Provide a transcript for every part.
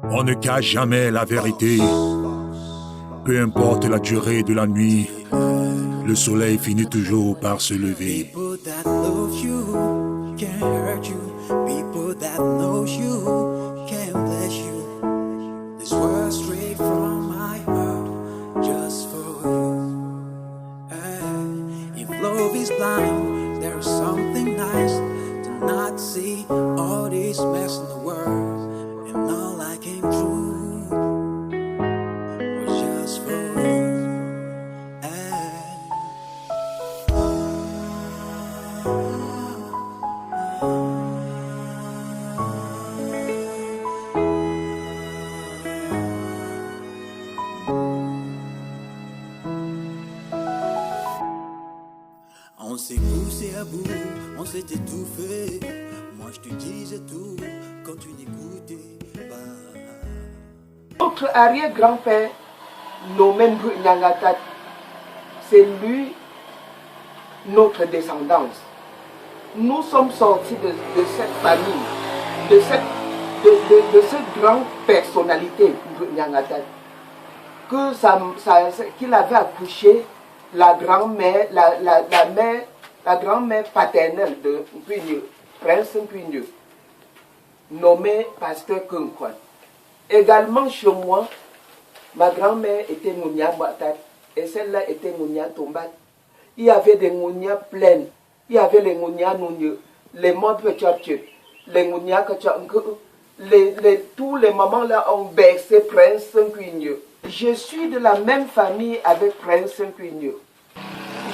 On ne cache jamais la vérité. Peu importe la durée de la nuit, le soleil finit toujours par se lever. People that love you can't hurt you. People that know you can't bless you. This word straight from my heart, just for you. Hey, if love is blind, there's something nice to not see all this mess in the world, and all I came through was just for you. Hey. On s'est poussé à bout, on s'est étouffé. Moi je te disais tout quand tu n'écoutais pas. Notre arrière-grand-père, nommé Nyangatat, c'est lui notre descendance. Nous sommes sortis de cette famille, de cette grande personnalité, Nyangatat, qu'il avait accouché la grand-mère, la grand-mère paternelle de Prince Mpuigneux, nommé Pasteur Kunkwan. Également chez moi, ma grand-mère était Mounia Batat et celle-là était Mounia Tombat. Il y avait des Mounia pleines, il y avait les Mounia Nounieux, les Montres les Mounia tous les mamans là ont bercé Prince Mpuigneux. Je suis de la même famille avec Prince Mpuigneux.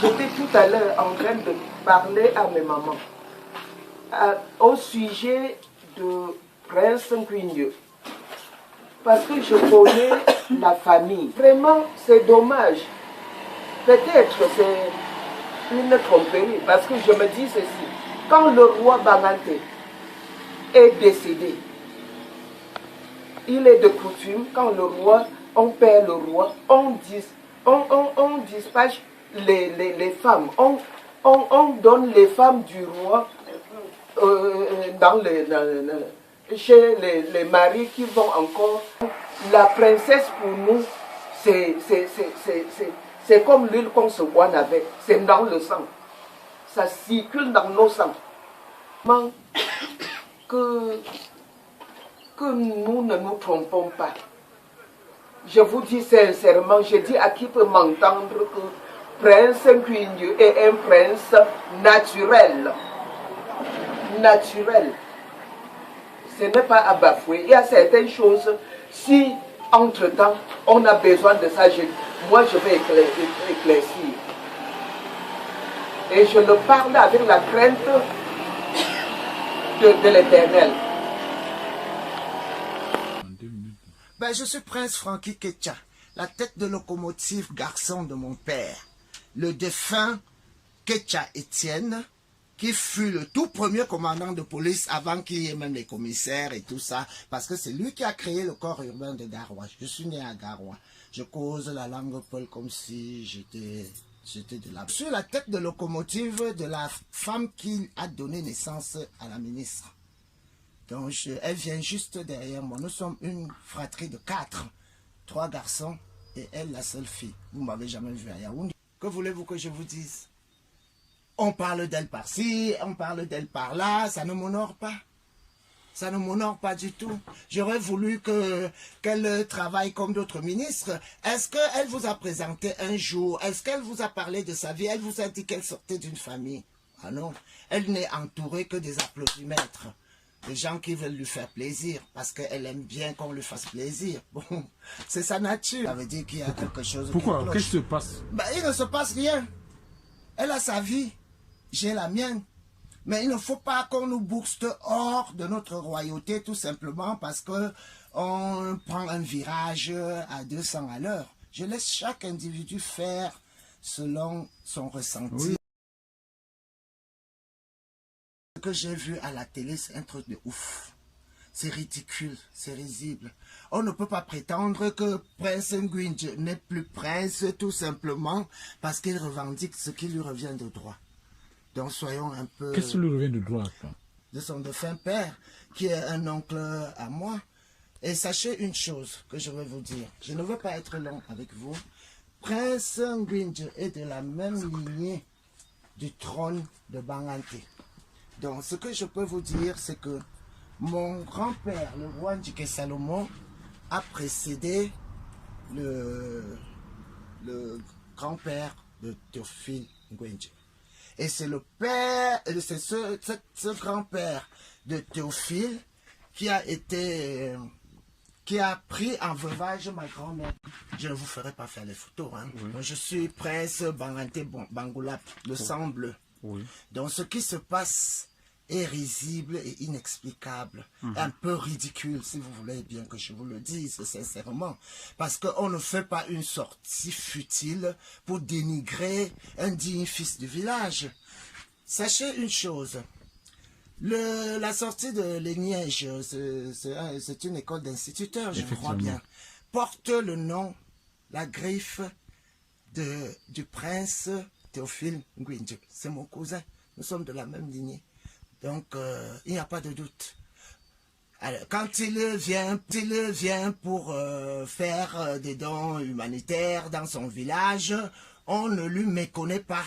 J'étais tout à l'heure en train de parler à mes mamans au sujet de Prince Mpuigneux. Parce que je connais la famille. Vraiment, c'est dommage. Peut-être c'est une tromperie. Parce que je me dis ceci. Quand le roi Bangante est décédé, il est de coutume, quand le roi, on perd le roi, on dispatche les femmes. On donne les femmes du roi chez les maris qui vont encore. La princesse pour nous, c'est comme l'huile qu'on se boit avec. C'est dans le sang. Ça circule dans nos sangs. Que nous ne nous trompons pas. Je vous dis sincèrement, je dis à qui peut m'entendre que Prince Mpuigneux est un prince naturel. Naturel. Ce n'est pas à bafouer. Il y a certaines choses, si entre-temps on a besoin de ça, moi je vais éclaircir. Et je le parle avec la crainte de l'Éternel. Ben, je suis Prince Franky Ketcha, la tête de locomotive garçon de mon père, le défunt Ketcha Étienne, qui fut le tout premier commandant de police avant qu'il y ait même les commissaires et tout ça, parce que c'est lui qui a créé le corps urbain de Garoua. Je suis né à Garoua. Je cause la langue peul comme si j'étais de là. Je suis la tête de locomotive de la femme qui a donné naissance à la ministre. Donc, elle vient juste derrière moi. Nous sommes une fratrie de 4, 3 garçons et elle la seule fille. Vous ne m'avez jamais vu à Yaoundé. Que voulez-vous que je vous dise? On parle d'elle par-ci, on parle d'elle par-là, ça ne m'honore pas. Ça ne m'honore pas du tout. J'aurais voulu qu'elle travaille comme d'autres ministres. Est-ce qu'elle vous a présenté un jour? Est-ce qu'elle vous a parlé de sa vie? Elle vous a dit qu'elle sortait d'une famille? Ah non, elle n'est entourée que des applaudimètres. Des gens qui veulent lui faire plaisir, parce qu'elle aime bien qu'on lui fasse plaisir. Bon, c'est sa nature. Ça veut dire qu'il y a quelque chose. Pourquoi? Qu'est-ce qui se passe? Ben, il ne se passe rien. Elle a sa vie, j'ai la mienne. Mais il ne faut pas qu'on nous booste hors de notre royauté, tout simplement parce qu'on prend un virage à 200 à l'heure. Je laisse chaque individu faire selon son ressenti. Oui. Ce que j'ai vu à la télé, c'est un truc de ouf. C'est ridicule, c'est risible. On ne peut pas prétendre que Prince Ngwinje n'est plus prince tout simplement parce qu'il revendique ce qui lui revient de droit. Donc soyons un peu... Qu'est-ce qui lui revient de droit? De son défunt père, qui est un oncle à moi. Et sachez une chose que je vais vous dire. Je ne veux pas être long avec vous. Prince Ngwindje est de la même lignée du trône de Bangante. Donc, ce que je peux vous dire, c'est que mon grand-père, le roi Ndjike Salomon, a précédé le grand-père de Théophile Ngwindje. Et c'est le père, c'est ce grand-père de Théophile qui a pris en veuvage ma grand-mère. Je ne vous ferai pas faire les photos. Hein. Oui. Moi, je suis prince Bangante Bangoulap, le sang bleu. Oui. Donc ce qui se passe est risible et inexplicable, un peu ridicule, si vous voulez bien que je vous le dise sincèrement, parce qu'on ne fait pas une sortie futile pour dénigrer un digne fils du village. Sachez une chose, la sortie de Léniège, c'est une école d'instituteurs, je crois bien, porte le nom, la griffe du prince Théophile Ngwindje. C'est mon cousin, nous sommes de la même lignée. Donc, il n'y a pas de doute. Alors, quand il vient pour faire des dons humanitaires dans son village, on ne lui méconnaît pas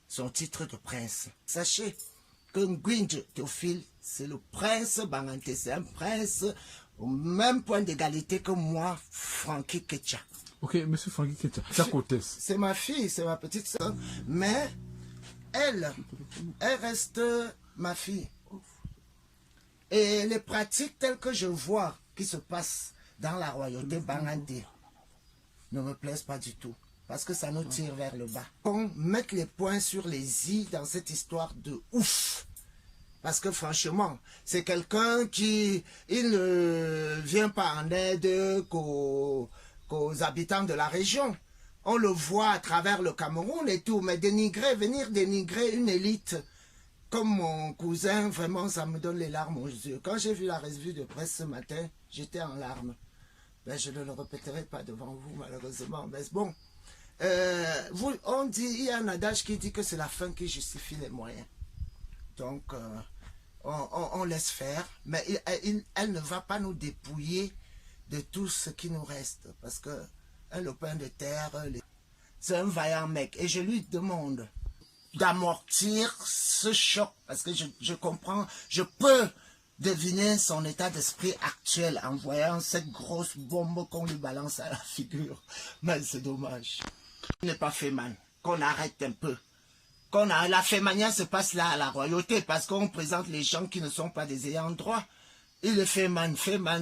son titre de prince. Sachez que Ngwindje Théophile, c'est le prince Bangante, c'est un prince au même point d'égalité que moi, Frankie Ketcha. Ok, monsieur Frankie Ketcha, sa côtesse. C'est ma fille, c'est ma petite soeur, mais elle reste ma fille. Et les pratiques telles que je vois qui se passent dans la royauté Bangante ne me plaisent pas du tout. Parce que ça nous tire vers le bas. On met les points sur les i dans cette histoire de ouf. Parce que franchement, c'est quelqu'un qui ne vient pas en aide qu'aux habitants de la région. On le voit à travers le Cameroun et tout, mais venir dénigrer une élite comme mon cousin, vraiment, ça me donne les larmes aux yeux. Quand j'ai vu la revue de presse ce matin, j'étais en larmes. Ben, je ne le répéterai pas devant vous, malheureusement. Mais bon, on dit, il y a un adage qui dit que c'est la fin qui justifie les moyens. Donc, on laisse faire, mais elle ne va pas nous dépouiller de tout ce qui nous reste. Parce que un lopin de terre, c'est un vaillant mec. Et je lui demande d'amortir ce choc, parce que je comprends, je peux deviner son état d'esprit actuel en voyant cette grosse bombe qu'on lui balance à la figure. Mais c'est dommage. Il n'est pas Féman, qu'on arrête un peu. La Fémania se passe là à la royauté, parce qu'on présente les gens qui ne sont pas des ayants droit. Il est Féman,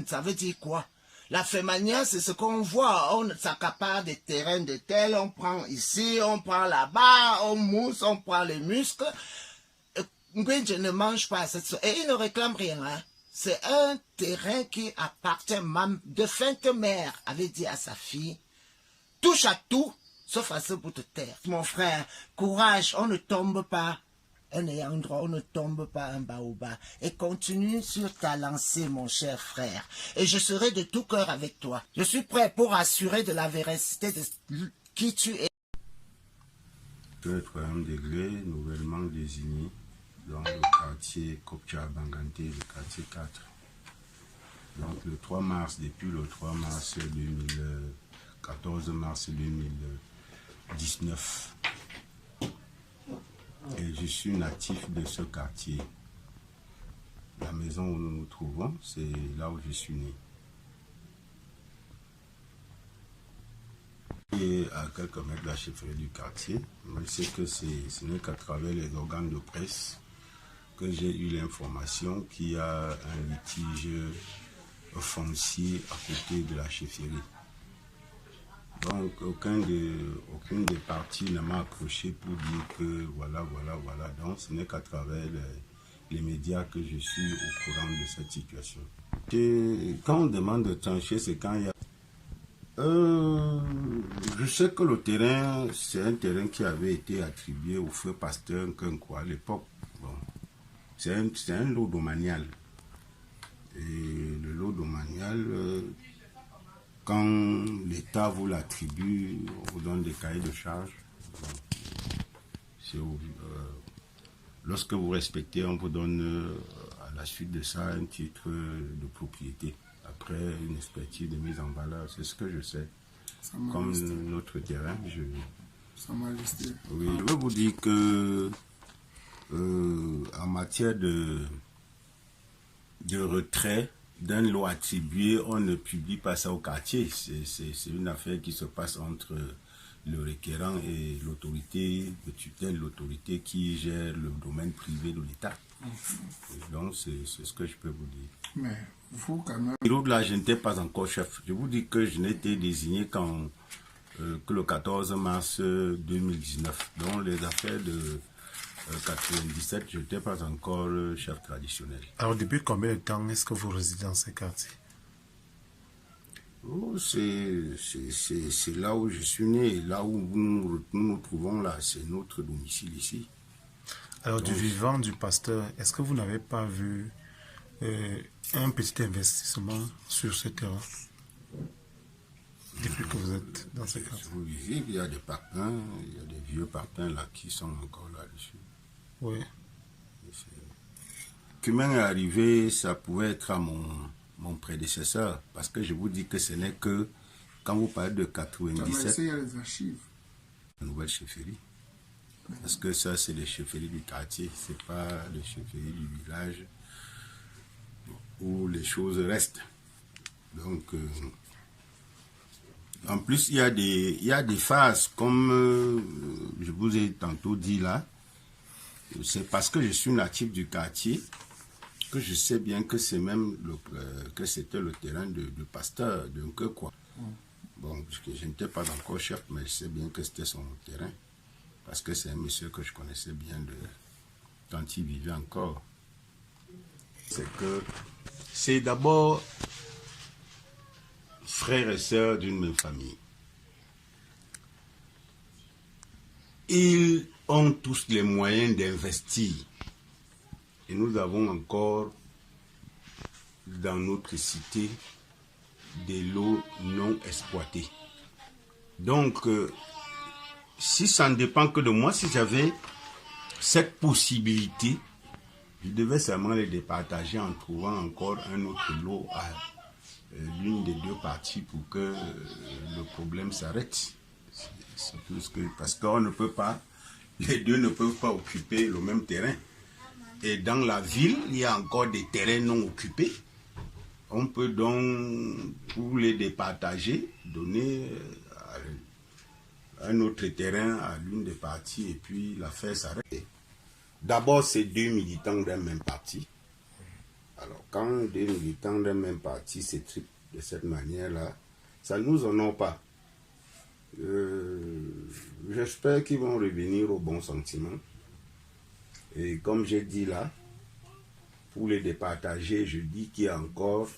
ça veut dire quoi? La Fémania, c'est ce qu'on voit, on s'accapare des terrains de tel, on prend ici, on prend là-bas, on mousse, on prend les muscles. Ngwindje ne mange pas cette chose, et il ne réclame rien. Hein. C'est un terrain qui appartient, ma défunte mère avait dit à sa fille, touche à tout, sauf à ce bout de terre. Mon frère, courage, on ne tombe pas un ayant droit, on ne tombe pas un baobab. Et continue sur ta lancée, mon cher frère. Et je serai de tout cœur avec toi. Je suis prêt pour assurer de la véracité de qui tu es. Le 3e degré, nouvellement désigné dans le quartier Kopcha Bangante, le quartier 4. Donc le 3 mars, depuis le 3 mars 14 mars 2019. Et je suis natif de ce quartier. La maison où nous nous trouvons, c'est là où je suis né. Et à quelques mètres de la chefferie du quartier, je sais que ce n'est qu'à travers les organes de presse que j'ai eu l'information qu'il y a un litige foncier à côté de la chefferie. Donc, aucune des parties ne m'a accroché pour dire que voilà. Donc, ce n'est qu'à travers les médias que je suis au courant de cette situation. Et quand on demande de trancher, c'est quand il y a... je sais que le terrain, c'est un terrain qui avait été attribué au feu pasteur Nkenkwa à l'époque. Bon, c'est un lot domanial. Et le lot domanial... quand l'État vous l'attribue, on vous donne des cahiers de charges. Lorsque vous respectez, on vous donne à la suite de ça un titre de propriété. après une expertise de mise en valeur. C'est ce que je sais. Sa Comme Majesté. notre terrain, Sa Majesté. oui, je veux vous dire que en matière de retrait d'un lot attribué, on ne publie pas ça au quartier. C'est une affaire qui se passe entre le requérant et l'autorité de tutelle, l'autorité qui gère le domaine privé de l'État. Donc c'est ce que je peux vous dire. Mais vous, quand même, Là, je n'étais pas encore chef. Je vous dis que je n'ai été désigné que le 14 mars 2019. Donc les affaires de 97, je n'étais pas encore chef traditionnel. Alors, depuis combien de temps est-ce que vous résidez dans ces quartiers? Oh, c'est là où je suis né, là où nous trouvons là, c'est notre domicile ici. Alors, du vivant du pasteur, est-ce que vous n'avez pas vu un petit investissement sur ce terrain depuis que vous êtes dans ces quartiers? Vous vivez, il y a des parpaings, il y a des vieux parpaings là qui sont encore là-dessus. Oui. Cumin est arrivé, ça pouvait être à mon prédécesseur, parce que je vous dis que ce n'est que, quand vous parlez de Sa Majesté, 97, il y a les archives. la nouvelle chefferie. Parce que ça, c'est les chefferies du quartier, c'est pas les chefferies du village où les choses restent. Donc, en plus, il y a des phases, comme je vous ai tantôt dit là, c'est parce que je suis natif du quartier que je sais bien que c'est même que c'était le terrain du pasteur de quoi. Bon, je n'étais pas encore chef, mais je sais bien que c'était son terrain. Parce que c'est un monsieur que je connaissais bien quand il vivait encore. C'est que c'est d'abord frères et sœurs d'une même famille. Ils ont tous les moyens d'investir. Et nous avons encore dans notre cité des lots non exploités. Donc, si ça ne dépend que de moi, si j'avais cette possibilité, je devais seulement les départager en trouvant encore un autre lot à l'une des deux parties pour que le problème s'arrête. C'est plus que, parce qu'on ne peut pas, les deux ne peuvent pas occuper le même terrain. Et dans la ville, il y a encore des terrains non occupés. On peut donc, pour les départager, donner un autre terrain à l'une des parties et puis l'affaire s'arrête. D'abord, c'est deux militants d'un même parti. Alors, quand deux militants d'un même parti s'étripent de cette manière-là, ça ne nous honore pas. J'espère qu'ils vont revenir au bon sentiment. Et comme j'ai dit là, pour les départager, je dis qu'il y a encore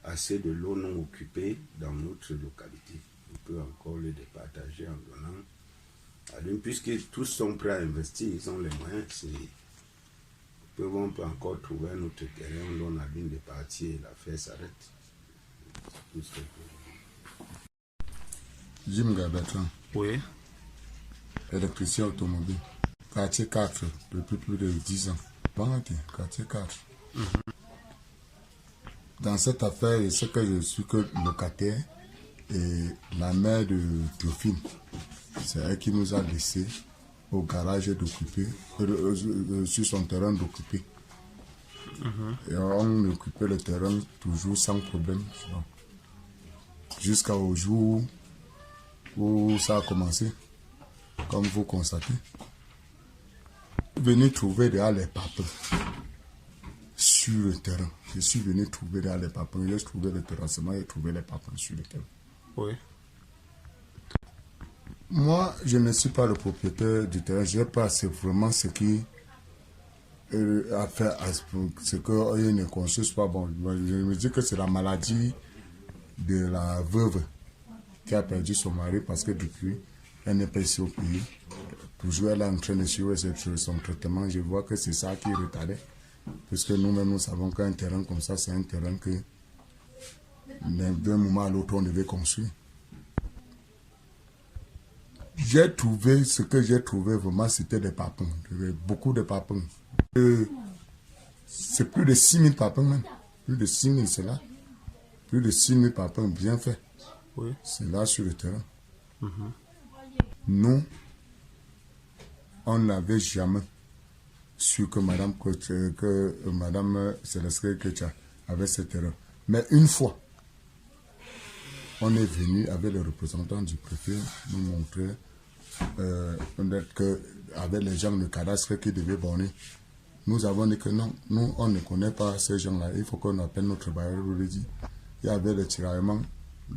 assez de lots non occupés dans notre localité. On peut encore les départager en donnant à l'une, puisque tous sont prêts à investir, ils ont les moyens. On peut encore trouver un autre terrain, on donne à l'une des parties et l'affaire s'arrête. Tout ce que Jim Bertrand, Oui. électricien automobile. Quartier 4, depuis plus de 10 ans. Bon, quartier 4. Dans cette affaire, ce que je suis que locataire et la mère de Théophile, c'est elle qui nous a laissé au garage d'occuper, sur son terrain d'occuper. Et on occupait le terrain toujours sans problème. Jusqu'au jour où ça a commencé, comme vous constatez. Venir trouver derrière les papins sur le terrain. Je suis venu trouver derrière les papins. J'ai trouvé le terrassement et trouvé les papins sur le terrain. Oui. Moi, je ne suis pas le propriétaire du terrain. Je ne sais pas, c'est vraiment ce qui a fait ce qu'il ne construise pas. Bon, je me dis que c'est la maladie de la veuve qui a perdu son mari parce que depuis, elle n'est pas ici au pays. Toujours elle est en train de suivre son traitement. Je vois que c'est ça qui est retardé. Puisque nous-mêmes, nous savons qu'un terrain comme ça, c'est un terrain que d'un moment à l'autre, on devait construire. J'ai trouvé, ce que j'ai trouvé vraiment, c'était des papins. Beaucoup de papins. C'est plus de 6 000 papins même. Plus de 6 000, c'est là. Plus de 6 000 papins bien faits. Oui. C'est là sur le terrain. Nous, on n'avait jamais su que Madame Céleste Ketcha avait ce terrain. Mais une fois, on est venu avec le représentant du préfet nous montrer avec les gens de cadastre qui devaient borner. Nous avons dit que non, nous on ne connaît pas ces gens-là, il faut qu'on appelle notre bailleur. Il y avait le tiraillement.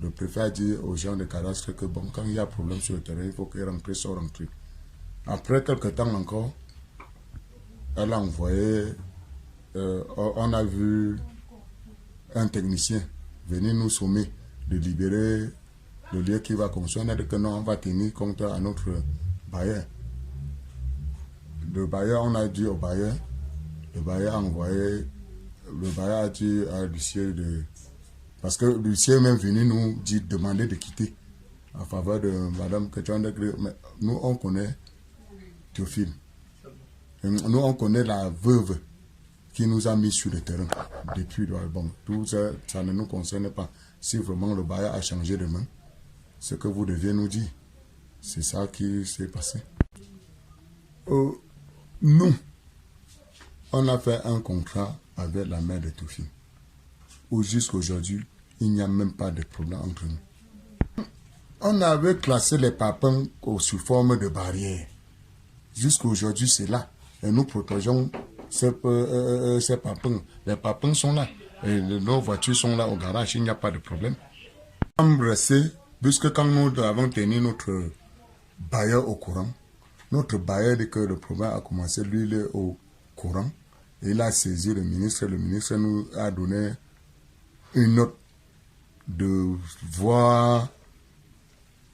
Le préfet a dit aux gens de cadastre que bon, quand il y a problème sur le terrain, il faut qu'ils rentrent sans rentrer. Après quelques temps encore, elle a envoyé, on a vu un technicien venir nous sommer de libérer le lieu qui va construire. On a dit que non, on va tenir compte à notre bailleur. Le bailleur, on a dit au bailleur, le bailleur a envoyé, le bailleur a dit à l'huissier de... Parce que l'huissier est même venu nous dire, demander de quitter en faveur de Madame Ketcha. Mais nous, on connaît Théophile. Nous, on connaît la veuve qui nous a mis sur le terrain depuis. Bon, tout ça, ça ne nous concerne pas. Si vraiment le bailleur a changé de main, ce que vous deviez nous dire, c'est ça qui s'est passé. Nous, on a fait un contrat avec la mère de Théophile. Jusqu'à aujourd'hui, il n'y a même pas de problème entre nous. On avait classé les papins sous forme de barrière. Jusqu'à aujourd'hui, c'est là. Et nous protégeons ces papins. Les papins sont là. Et nos voitures sont là au garage, il n'y a pas de problème. Puisque quand nous avons tenu notre bailleur au courant, notre bailleur dit que le problème a commencé, lui il est au courant. Et il a saisi le ministre nous a donné une note de voir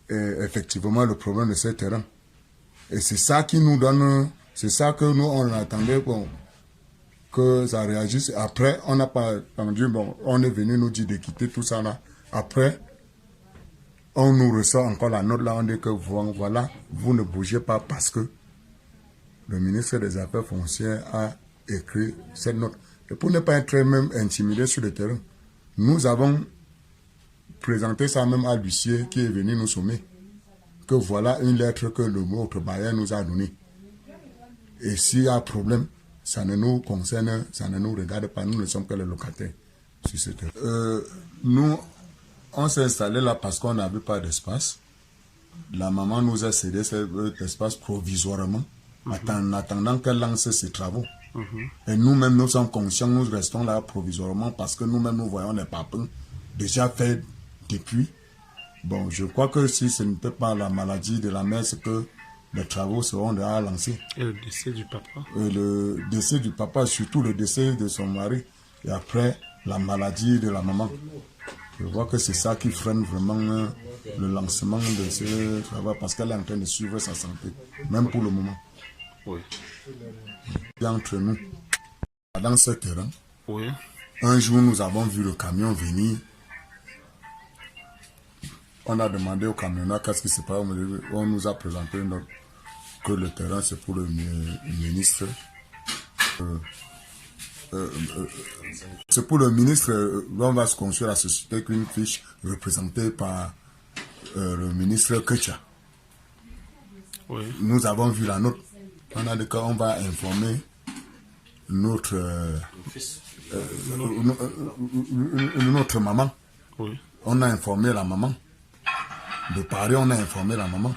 effectivement le problème de ce terrain. Et c'est ça qui nous donne, c'est ça que nous on attendait bon, que ça réagisse. Après, on n'a pas attendu, bon, on est venu nous dire de quitter tout ça là. Après, on nous ressort encore la note là, on dit que voilà, vous ne bougez pas parce que le ministre des Affaires foncières a écrit cette note. Et pour ne pas être même intimidé sur le terrain, nous avons présenté ça même à l'huissier qui est venu nous sommer. Que voilà une lettre que notre bailleur nous a donnée. Et s'il y a un problème, ça ne nous concerne, ça ne nous regarde pas, nous ne sommes que les locataires sur ce terrain. Nous, on s'est installé là parce qu'on n'avait pas d'espace. La maman nous a cédé cet espace provisoirement, en attendant qu'elle lance ses travaux. Et nous-mêmes, nous sommes conscients, nous restons là provisoirement parce que nous-mêmes, nous voyons les papins déjà faits depuis. Bon, je crois que si ce n'était pas la maladie de la mère, c'est que les travaux seront déjà lancés. Et le décès du papa? Le décès du papa, surtout le décès de son mari. Et après, la maladie de la maman. Je vois que c'est ça qui freine vraiment le lancement de ce travail parce qu'elle est en train de suivre sa santé, même pour le moment. Oui. Et entre nous, dans ce terrain, oui. Un jour nous avons vu le camion venir. On a demandé au camionneur qu'est-ce qui se passe. On nous a présenté que le terrain c'est pour le ministre. C'est pour le ministre, on va se construire la société avec une fiche représentée par le ministre Ketcha. Oui. Nous avons vu la note. On a dit qu'on va informer notre maman. Oui. On a informé la maman. De Paris, on a informé la maman.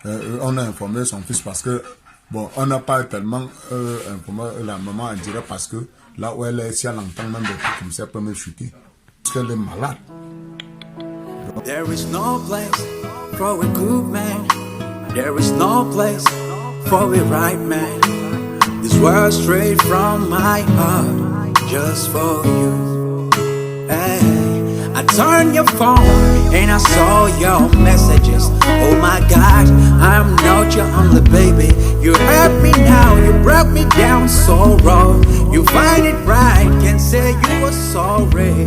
On a informé son fils parce que, bon, on n'a pas tellement informé la maman, on dirait parce que là où elle est, si elle entend même des trucs comme ça, elle peut me chuter. Parce qu'elle est malade. There is no place for a good man. There is no place for a right man. This word straight from my heart, just for you. Hey, I turned your phone and I saw your messages. Oh my God, I'm not your only baby. You hurt me now, you broke me down so raw. You find it right, can say you were sorry.